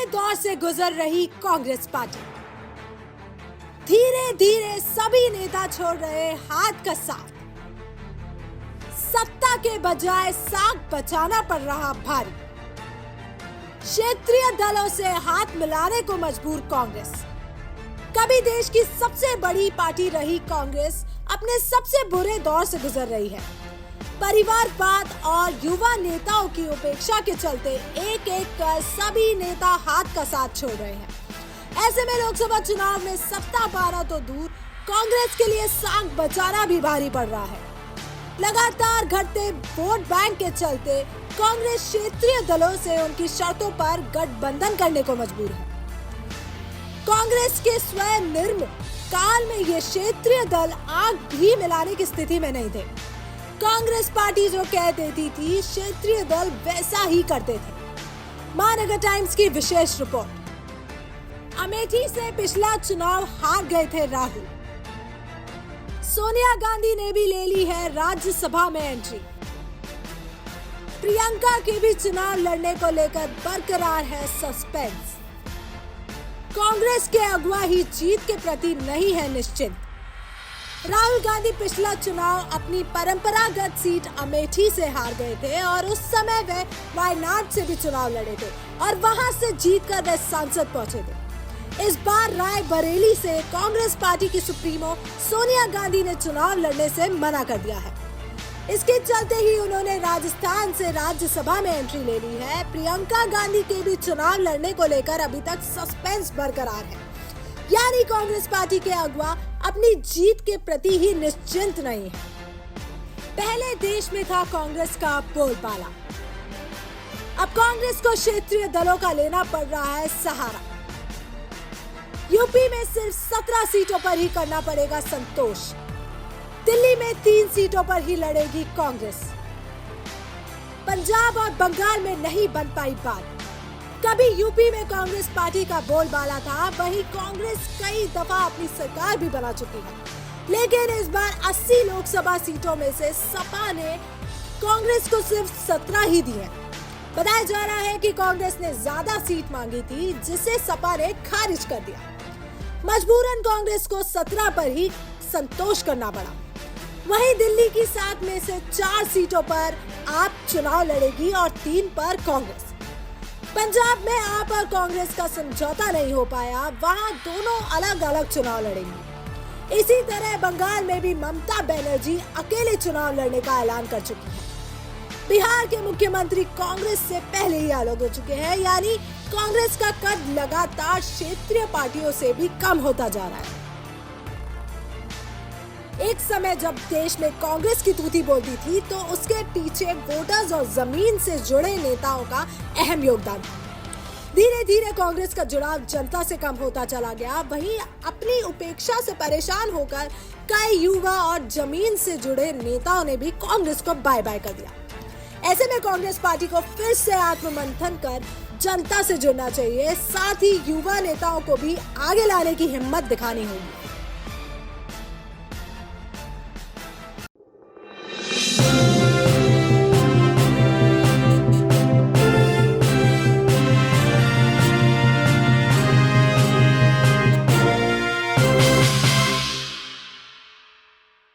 बुरे दौर से गुजर रही कांग्रेस पार्टी। धीरे धीरे सभी नेता छोड़ रहे हाथ का साथ। सत्ता के बजाय साख बचाना पड़ रहा भारी। क्षेत्रीय दलों से हाथ मिलाने को मजबूर कांग्रेस। कभी देश की सबसे बड़ी पार्टी रही कांग्रेस अपने सबसे बुरे दौर से गुजर रही है। परिवारवाद और युवा नेताओं की उपेक्षा के चलते एक एक कर सभी नेता हाथ का साथ छोड़ रहे हैं। ऐसे में लोकसभा चुनाव में सत्ता पाना तो दूर, कांग्रेस के लिए साख बचाना भी भारी पड़ रहा है। लगातार घटते वोट बैंक के चलते कांग्रेस क्षेत्रीय दलों से उनकी शर्तों पर गठबंधन करने को मजबूर है। कांग्रेस के स्वयं निर्म काल में ये क्षेत्रीय दल आंख भी मिलाने की स्थिति में नहीं थे। कांग्रेस पार्टी जो कह देती थी, क्षेत्रीय दल वैसा ही करते थे। महानगर टाइम्स की विशेष रिपोर्ट। अमेठी से पिछला चुनाव हार गए थे राहुल। सोनिया गांधी ने भी ले ली है राज्यसभा में एंट्री। प्रियंका के भी चुनाव लड़ने को लेकर बरकरार है सस्पेंस। कांग्रेस के अगुवा ही जीत के प्रति नहीं है निश्चिंत। राहुल गांधी पिछला चुनाव अपनी परंपरागत सीट अमेठी से हार गए थे और उस समय वे वायनाड से भी चुनाव लड़े थे और वहां से जीतकर वे सांसद पहुंचे थे। इस बार रायबरेली से कांग्रेस पार्टी की सुप्रीमो सोनिया गांधी ने चुनाव लड़ने से मना कर दिया है। इसके चलते ही उन्होंने राजस्थान से राज्यसभा में एंट्री ले ली है। प्रियंका गांधी के भी चुनाव लड़ने को लेकर अभी तक सस्पेंस बरकरार है। यानी कांग्रेस पार्टी के अगुवा अपनी जीत के प्रति ही निश्चिंत नहीं है। पहले देश में था कांग्रेस का बोलबाला, अब कांग्रेस को क्षेत्रीय दलों का लेना पड़ रहा है सहारा। यूपी में सिर्फ 17 सीटों पर ही करना पड़ेगा संतोष। दिल्ली में 3 सीटों पर ही लड़ेगी कांग्रेस। पंजाब और बंगाल में नहीं बन पाई बात। कभी यूपी में कांग्रेस पार्टी का बोलबाला था, वहीं कांग्रेस कई दफा अपनी सरकार भी बना चुकी है, लेकिन इस बार 80 लोकसभा सीटों में से सपा ने कांग्रेस को सिर्फ 17 ही दी है। बताया जा रहा है कि कांग्रेस ने ज्यादा सीट मांगी थी, जिसे सपा ने खारिज कर दिया। मजबूरन कांग्रेस को 17 पर ही संतोष करना पड़ा। वहीं दिल्ली की 7 में से 4 सीटों पर आप चुनाव लड़ेगी और 3 पर कांग्रेस। पंजाब में आप और कांग्रेस का समझौता नहीं हो पाया, वहां दोनों अलग अलग चुनाव लड़ेंगी। इसी तरह बंगाल में भी ममता बनर्जी अकेले चुनाव लड़ने का ऐलान कर चुकी है। बिहार के मुख्यमंत्री कांग्रेस से पहले ही अलग हो चुके हैं, यानी कांग्रेस का कद लगातार क्षेत्रीय पार्टियों से भी कम होता जा रहा है। एक समय जब देश में कांग्रेस की तूती बोलती थी, तो उसके पीछे वोटर्स और जमीन से जुड़े नेताओं का अहम योगदान था। धीरे धीरे कांग्रेस का जुड़ाव जनता से कम होता चला गया। वहीं अपनी उपेक्षा से परेशान होकर कई युवा और जमीन से जुड़े नेताओं ने भी कांग्रेस को बाय बाय कर दिया। ऐसे में कांग्रेस पार्टी को फिर से आत्ममंथन कर जनता से जुड़ना चाहिए। साथ ही युवा नेताओं को भी आगे लाने की हिम्मत दिखानी होगी।